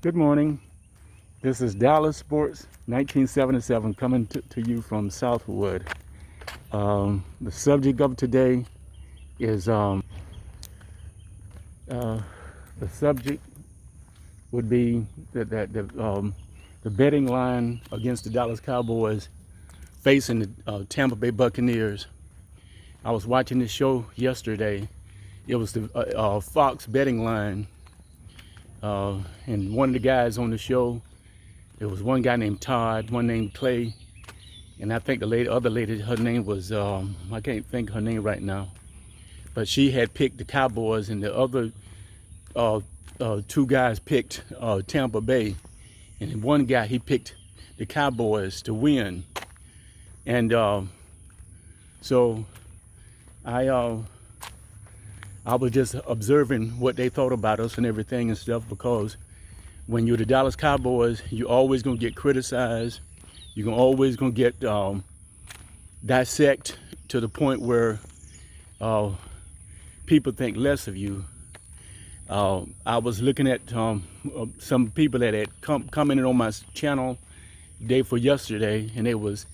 Good morning. This is Dallas Sports 1977 coming to you from Southwood. The subject of today is the subject would be the betting line against the Dallas Cowboys facing the Tampa Bay Buccaneers. I was watching this show yesterday. It was the Fox betting line. And one of the guys on the show, it was one guy named Todd, one named Clay, and I think the other lady, her name was, I can't think her name right now, but she had picked the Cowboys, and the other two guys picked Tampa Bay, and one guy, he picked the Cowboys to win. And so I was just observing what they thought about us and everything and stuff, because when you're the Dallas Cowboys, you're always going to get criticized. You're always going to get dissected to the point where people think less of you. I was looking at some people that had commented on my channel day for yesterday, and it was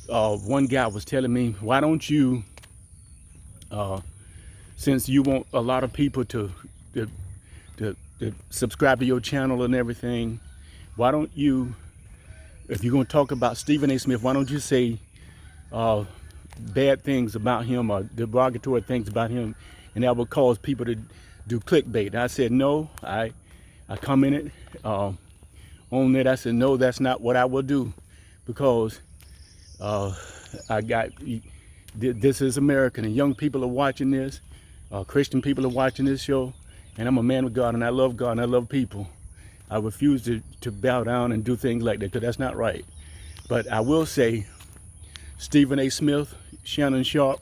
one guy was telling me, why don't you, since you want a lot of people to subscribe to your channel and everything, why don't you, if you're going to talk about Stephen A. Smith, why don't you say bad things about him or derogatory things about him, and that will cause people to do clickbait. And I said, no, I commented on it. I said, no, that's not what I will do, because this is American, and young people are watching this. Christian people are watching this show, and I'm a man of God, and I love God, and I love people. I refuse to bow down and do things like that, because that's not right. But I will say, Stephen A. Smith, Shannon Sharp,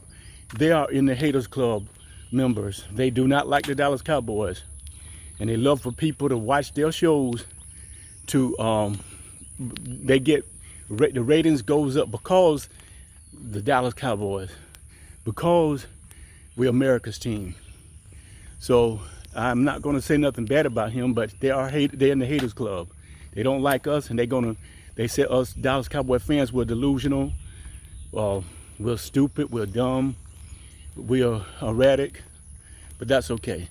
they are in the Haters Club members. They do not like the Dallas Cowboys, and they love for people to watch their shows. They get the ratings goes up because the Dallas Cowboys, because we're America's team. So I'm not going to say nothing bad about him, but they're in the Haters Club. They don't like us, and they say us Dallas Cowboy fans, we're delusional, we're stupid, we're dumb, we're erratic, but that's okay.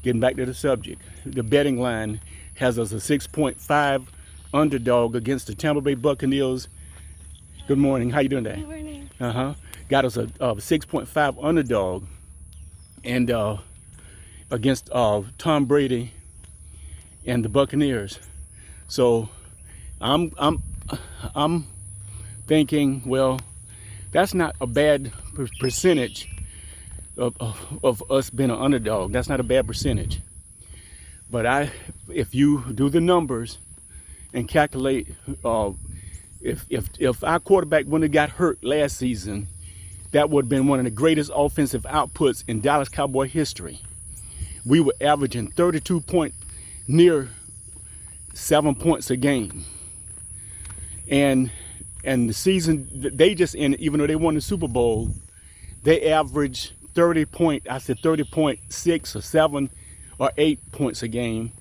Getting back to the subject, the betting line has us a 6.5 underdog against the Tampa Bay Buccaneers. Good morning. How you doing today? Good morning. Got us a 6.5 underdog, and against Tom Brady and the Buccaneers. So I'm thinking, well, that's not a bad percentage of us being an underdog. That's not a bad percentage. But if you do the numbers and calculate, if our quarterback wouldn't have got hurt last season, that would have been one of the greatest offensive outputs in Dallas Cowboy history. We were averaging 32 points, near 7 points a game. And the season, they just ended, even though they won the Super Bowl, they averaged 30.6 or 7 or 8 points a game.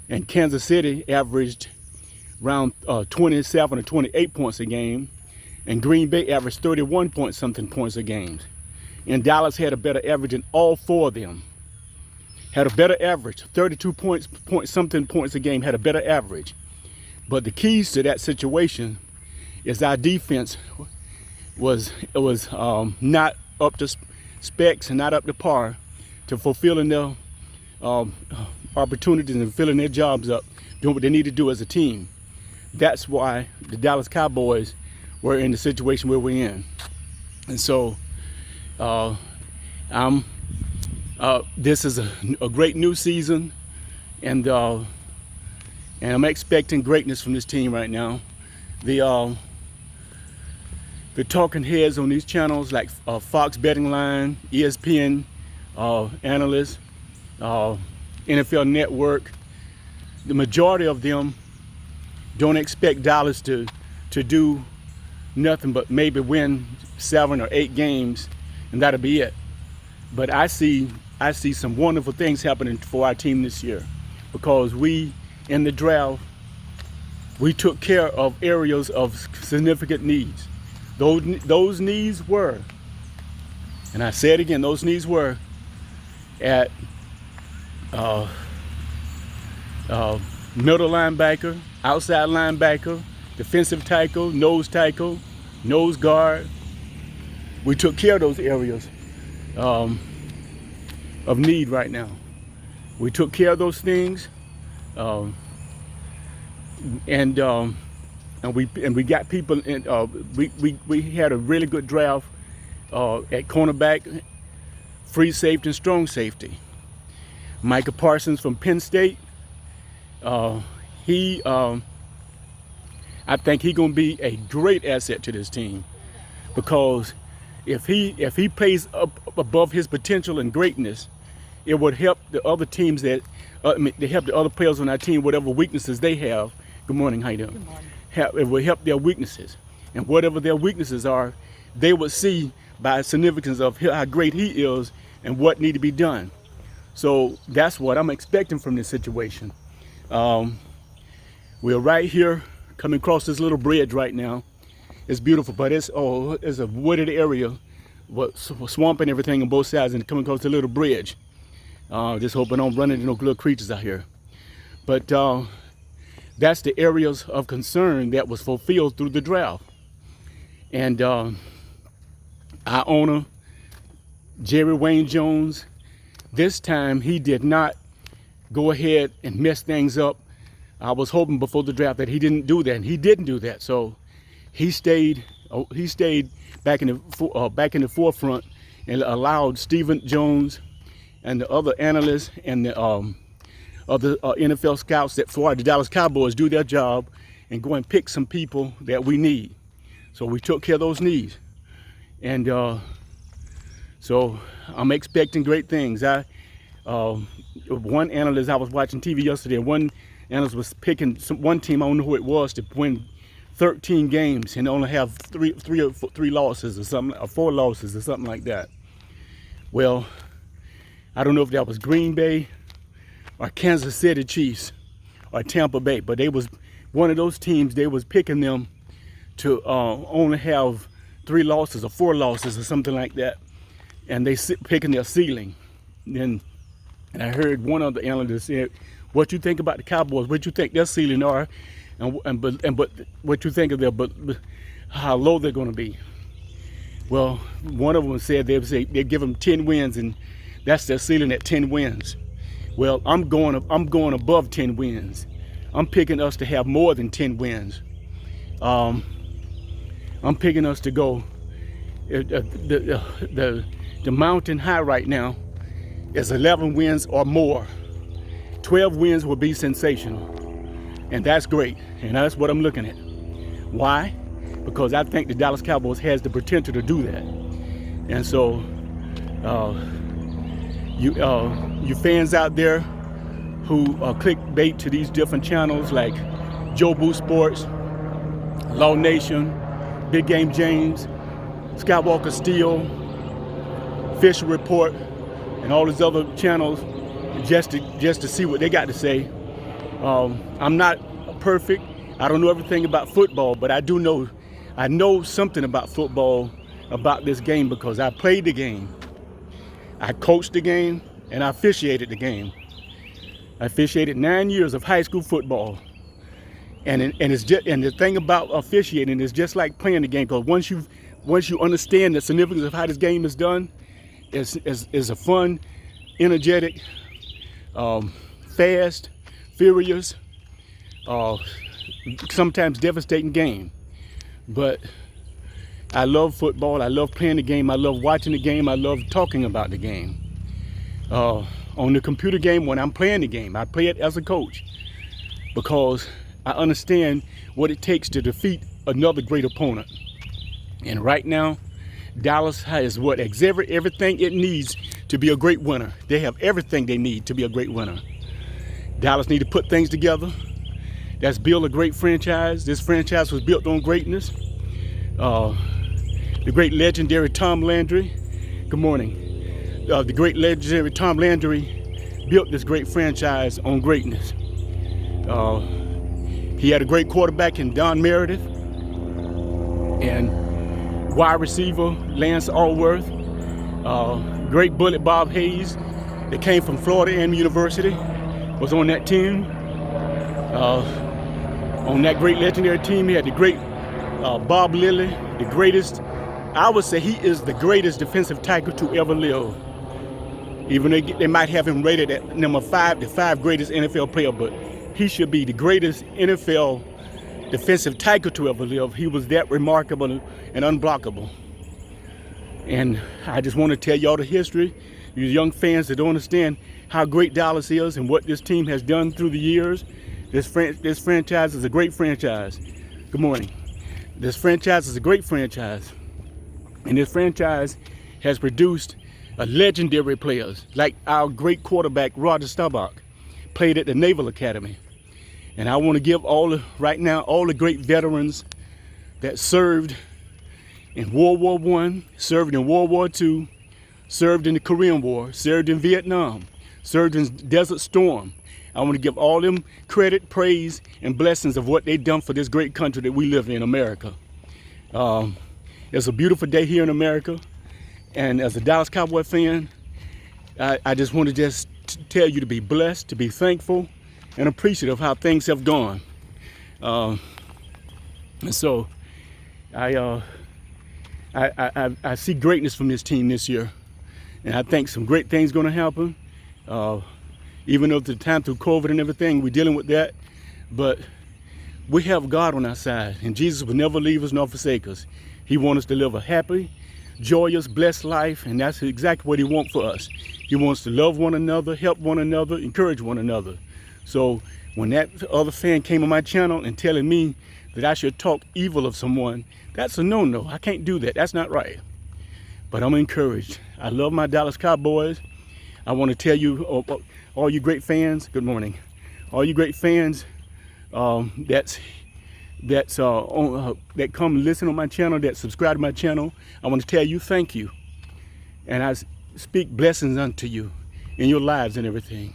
And Kansas City averaged around 27 or 28 points a game. And Green Bay averaged 31 point something points a game. And Dallas had a better average in all four of them. Had a better average, 32 point something points a game, had a better average. But the keys to that situation is our defense was not up to specs and not up to par to fulfilling their opportunities and filling their jobs up, doing what they need to do as a team. That's why the Dallas Cowboys were in the situation where we're in. And so this is a great new season, and I'm expecting greatness from this team right now. The talking heads on these channels like Fox Betting Line, ESPN analysts, NFL Network, the majority of them don't expect Dallas to do nothing but maybe win 7 or 8 games, and that'll be it. But I see some wonderful things happening for our team this year, because we in the draft, we took care of areas of significant needs. Those needs were, and I say it again, those needs were at middle linebacker, outside linebacker, defensive tackle, nose guard. We took care of those areas of need right now. We took care of those things, and we got people in. We had a really good draft at cornerback, free safety, and strong safety. Micah Parsons from Penn State. I think he's gonna be a great asset to this team, because if he plays up above his potential and greatness, it would help the other teams they help the other players on our team, whatever weaknesses they have. Good morning, how you doing? Good morning. It will help their weaknesses, and whatever their weaknesses are, they would see by significance of how great he is and what need to be done. So that's what I'm expecting from this situation. We're right here coming across this little bridge right now. It's beautiful, but it's a wooded area, swamp and everything on both sides, and coming across the little bridge. Just hoping I don't run into no little creatures out here. But that's the areas of concern that was fulfilled through the draft. And our owner, Jerry Wayne Jones, this time he did not go ahead and mess things up. I was hoping before the draft that he didn't do that, and he didn't do that. So he stayed back in the forefront and allowed Stephen Jones and the other analysts and the other NFL scouts that for the Dallas Cowboys do their job and go and pick some people that we need. So we took care of those needs, and so I'm expecting great things. One analyst, I was watching TV yesterday, one analyst was picking one team, I don't know who it was, to win 13 games and only have three losses or something, or 4 losses or something like that. Well, I don't know if that was Green Bay or Kansas City Chiefs or Tampa Bay, but they was one of those teams. They was picking them to only have 3 losses or 4 losses or something like that, and they picking their ceiling. And I heard one of the analysts said, "What you think about the Cowboys? What you think their ceiling are, but what you think of their but how low they're going to be?" Well, one of them said they give them 10 wins, and that's their ceiling at 10 wins. Well, I'm going above 10 wins. I'm picking us to have more than 10 wins. I'm picking us to go. The mountain high right now is 11 wins or more. 12 wins would be sensational, and that's great, and that's what I'm looking at. Why? Because I think the Dallas Cowboys has the potential to do that. And so you fans out there who clickbait to these different channels like Joe Boo Sports, Law Nation, Big Game James, Skywalker Steel, Fisher Report, and all these other channels, just to see what they got to say. I'm not perfect. I don't know everything about football, but I know something about football, about this game, because I played the game, I coached the game, and I officiated the game. I officiated 9 years of high school football, and the thing about officiating is just like playing the game, because once you understand the significance of how this game is done, is a fun, energetic, fast, furious, sometimes devastating game. But I love football. I love playing the game. I love watching the game. I love talking about the game. On the computer game, when I'm playing the game, I play it as a coach, because I understand what it takes to defeat another great opponent. And right now, Dallas has everything it needs to be a great winner. They have everything they need to be a great winner. Dallas need to put things together. That's build a great franchise. This franchise was built on greatness. The great legendary Tom Landry. Good morning. The great legendary Tom Landry built this great franchise on greatness. He had a great quarterback in Don Meredith and wide receiver Lance Allworth. Great bullet Bob Hayes that came from Florida A&M University was on that team. On that great legendary team, he had the great Bob Lilly, the greatest. I would say he is the greatest defensive tackle to ever live. Even they might have him rated at number 5, the 5 greatest NFL player, but he should be the greatest NFL defensive tackle to ever live. He was that remarkable and unblockable. And I just want to tell y'all the history. You young fans that don't understand how great Dallas is and what this team has done through the years. This franchise is a great franchise. Good morning. This franchise is a great franchise. And this franchise has produced legendary players like our great quarterback, Roger Staubach, played at the Naval Academy. And I want to give all the great veterans that served in World War I, served in World War II, served in the Korean War, served in Vietnam, served in Desert Storm. I want to give all them credit, praise, and blessings of what they've done for this great country that we live in, America. It's a beautiful day here in America. And as a Dallas Cowboy fan, I just want to tell you to be blessed, to be thankful, and appreciative of how things have gone. And so I see greatness from this team this year. And I think some great things going to happen. Even though the time through COVID and everything, we're dealing with that. But we have God on our side. And Jesus will never leave us nor forsake us. He wants us to live a happy, joyous, blessed life. And that's exactly what he wants for us. He wants to love one another, help one another, encourage one another. So when that other fan came on my channel and telling me that I should talk evil of someone, that's a no-no. I can't do that. That's not right. But I'm encouraged. I love my Dallas Cowboys. I want to tell you, all you great fans, good morning. All you great fans that come listen on my channel, that subscribe to my channel, I want to tell you thank you. And I speak blessings unto you in your lives and everything.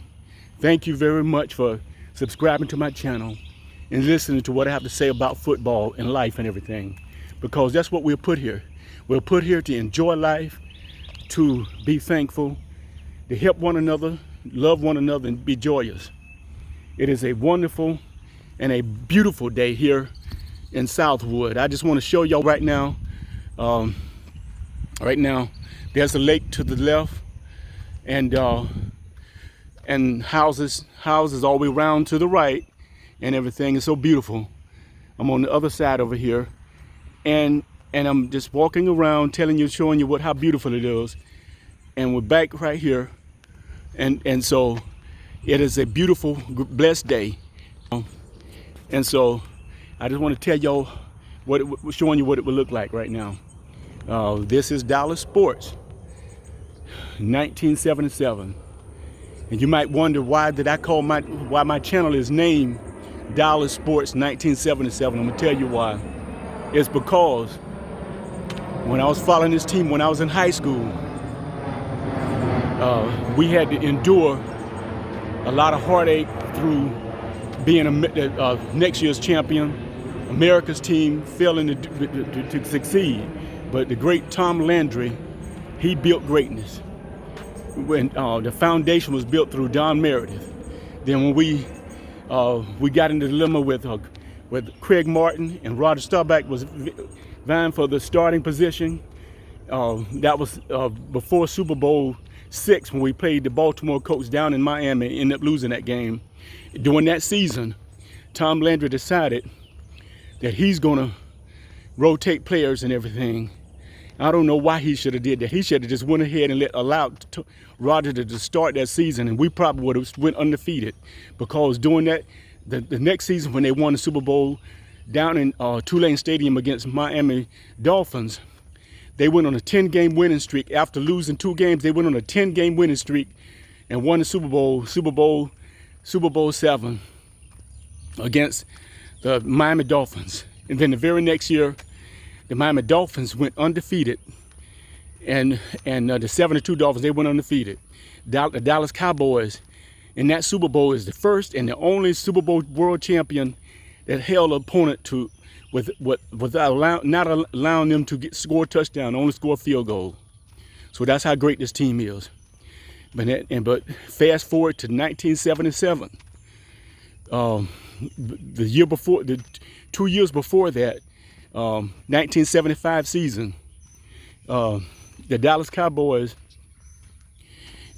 Thank you very much for subscribing to my channel and listening to what I have to say about football and life and everything. Because that's what we're put here. We're put here to enjoy life, to be thankful, to help one another, love one another, and be joyous. It is a wonderful and a beautiful day here in Southwood. I just want to show y'all right now. There's a lake to the left, and houses all the way around to the right, and everything is so beautiful. I'm on the other side over here, and I'm just walking around, telling you, showing you how beautiful it is. And we're back right here, and so it is a beautiful, blessed day. And so I just want to tell y'all showing you what it would look like right now. This is Dallas Sports, 1977. And you might wonder why my channel is named Dallas Sports 1977. I'm gonna tell you why. It's because when I was following this team when I was in high school, we had to endure a lot of heartache through being next year's champion. America's team failing to succeed. But the great Tom Landry, he built greatness. When the foundation was built through Don Meredith. Then when we got into the dilemma with Craig Martin and Roger Staubach was vying for the starting position, that was before Super Bowl VI when we played the Baltimore Colts down in Miami and ended up losing that game. During that season, Tom Landry decided that he's gonna rotate players and everything. I don't know why he should have did that. He should have just went ahead and allowed Roger to start that season, and we probably would have went undefeated. Because during that, the next season when they won the Super Bowl down in Tulane Stadium against Miami Dolphins, they went on a 10-game winning streak. After losing 2 games, they went on a 10-game winning streak and won the Super Bowl VII against the Miami Dolphins. And then the very next year, the Miami Dolphins went undefeated, and the 72 Dolphins, they went undefeated. The Dallas Cowboys And that Super Bowl is the first and the only Super Bowl world champion that held an opponent to without not allowing them to score a touchdown, only score a field goal. So that's how great this team is. But fast forward to 1977, the year before, the 2 years before that, 1975 season, the Dallas Cowboys,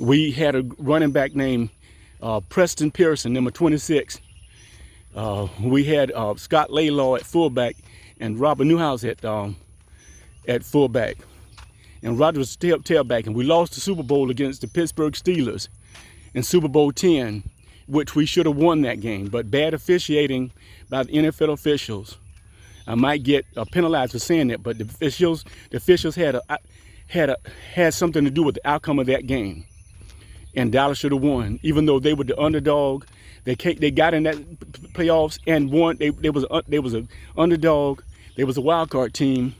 we had a running back named Preston Pearson, number 26. We had Scott Laylaw at fullback and Robert Newhouse at fullback. And Roger was tailback, and we lost the Super Bowl against the Pittsburgh Steelers in Super Bowl 10, which we should have won that game. But bad officiating by the NFL officials. I might get penalized for saying that, but the officials had something to do with the outcome of that game. And Dallas should have won, even though they were the underdog. They got in that playoffs and won. They was an underdog. They was a wild card team,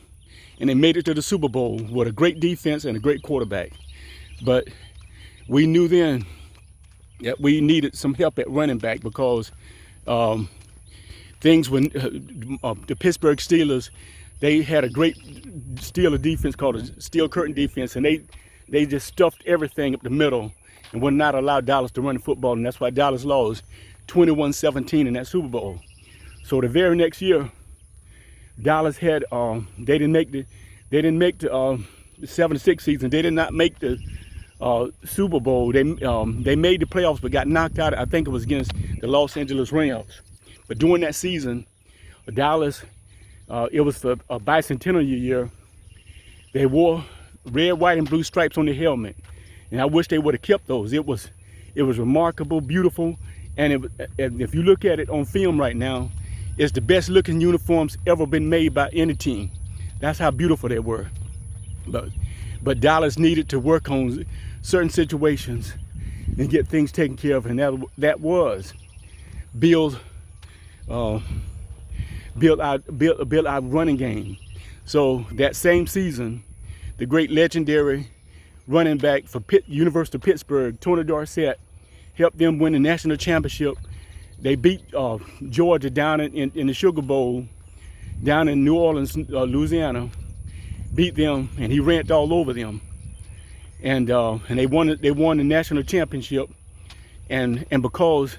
and they made it to the Super Bowl with a great defense and a great quarterback. But we knew then that we needed some help at running back because things when the Pittsburgh Steelers, they had a great Steeler defense called a steel curtain defense, and they just stuffed everything up the middle and would not allow Dallas to run the football, and that's why Dallas lost 21-17 in that Super Bowl. So the very next year, Dallas had they didn't make the 76 season. They did not make the Super Bowl. They made the playoffs but got knocked out. I think it was against the Los Angeles Rams. But during that season, Dallas, it was for a bicentennial year. They wore red, white, and blue stripes on their helmet, and I wish they would have kept those. It was remarkable, beautiful, and if you look at it on film right now, it's the best looking uniforms ever been made by any team. That's how beautiful they were. But Dallas needed to work on certain situations and get things taken care of, and that was build our running game. So that same season, the great legendary running back for University of Pittsburgh, Tony Dorsett, helped them win the national championship. They beat Georgia down in the Sugar Bowl, down in New Orleans, Louisiana. Beat them, and he ran all over them. And they won the national championship. And because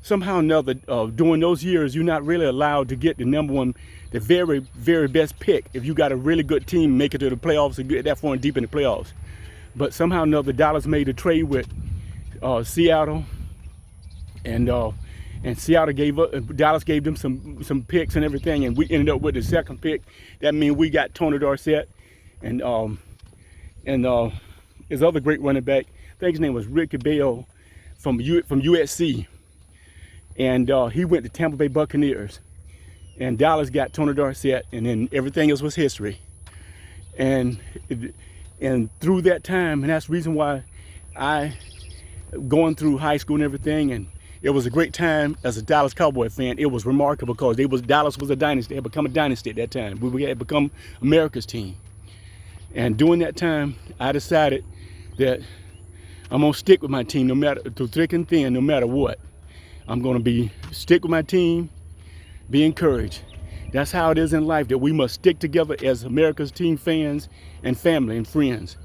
somehow or another, during those years, you're not really allowed to get the number one, the very, very best pick. If you got a really good team, make it to the playoffs and get that far and deep in the playoffs. But somehow or another, Dallas made a trade with Seattle, and Seattle Dallas gave them some picks and everything, and we ended up with the second pick. That means we got Tony Dorsett and his other great running back. I think his name was Ricky Bell from USC, and he went to Tampa Bay Buccaneers. And Dallas got Tony Dorsett, and then everything else was history. And through that time, and that's the reason why going through high school and everything, and it was a great time as a Dallas Cowboy fan. It was remarkable because Dallas was a dynasty. They had become a dynasty at that time. We had become America's team. And during that time, I decided that I'm gonna stick with my team no matter through thick and thin, no matter what. I'm gonna stick with my team, be encouraged. That's how it is in life, that we must stick together as America's team fans and family and friends.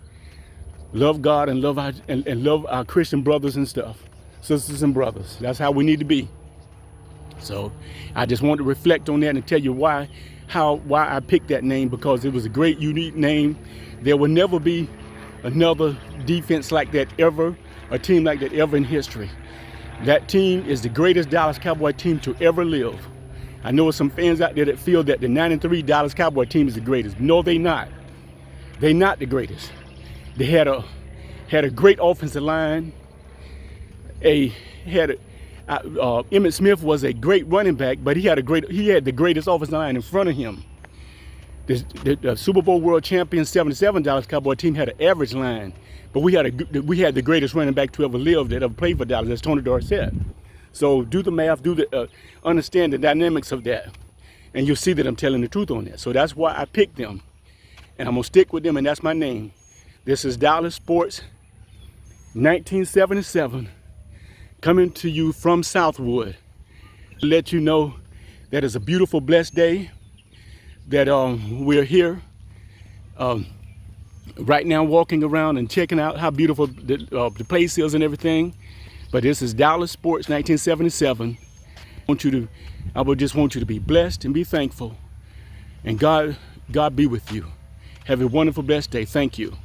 Love God and love our Christian brothers and stuff. Sisters and brothers. That's how we need to be. So I just want to reflect on that and tell you why I picked that name, because it was a great, unique name. There will never be another defense like that ever, a team like that ever in history. That team is the greatest Dallas Cowboy team to ever live. I know some fans out there that feel that the 9-3 Dallas Cowboy team is the greatest. No, they're not. They're not the greatest. They had a great offensive line. Emmett Smith was a great running back, but he had the greatest offensive line in front of him. The Super Bowl world champion 77 Dallas Cowboy team had an average line, but we had the greatest running back to ever live that ever played for Dallas. That's Tony Dorsett. So do the math, understand the dynamics of that, and you'll see that I'm telling the truth on that. So that's why I picked them, and I'm gonna stick with them, and that's my name. This is Dallas Sports 1977 coming to you from Southwood. Let you know that it's a beautiful, blessed day, that we're here right now walking around and checking out how beautiful the place is and everything. But this is Dallas Sports 1977. I would just want you to be blessed and be thankful. And God be with you. Have a wonderful, blessed day. Thank you.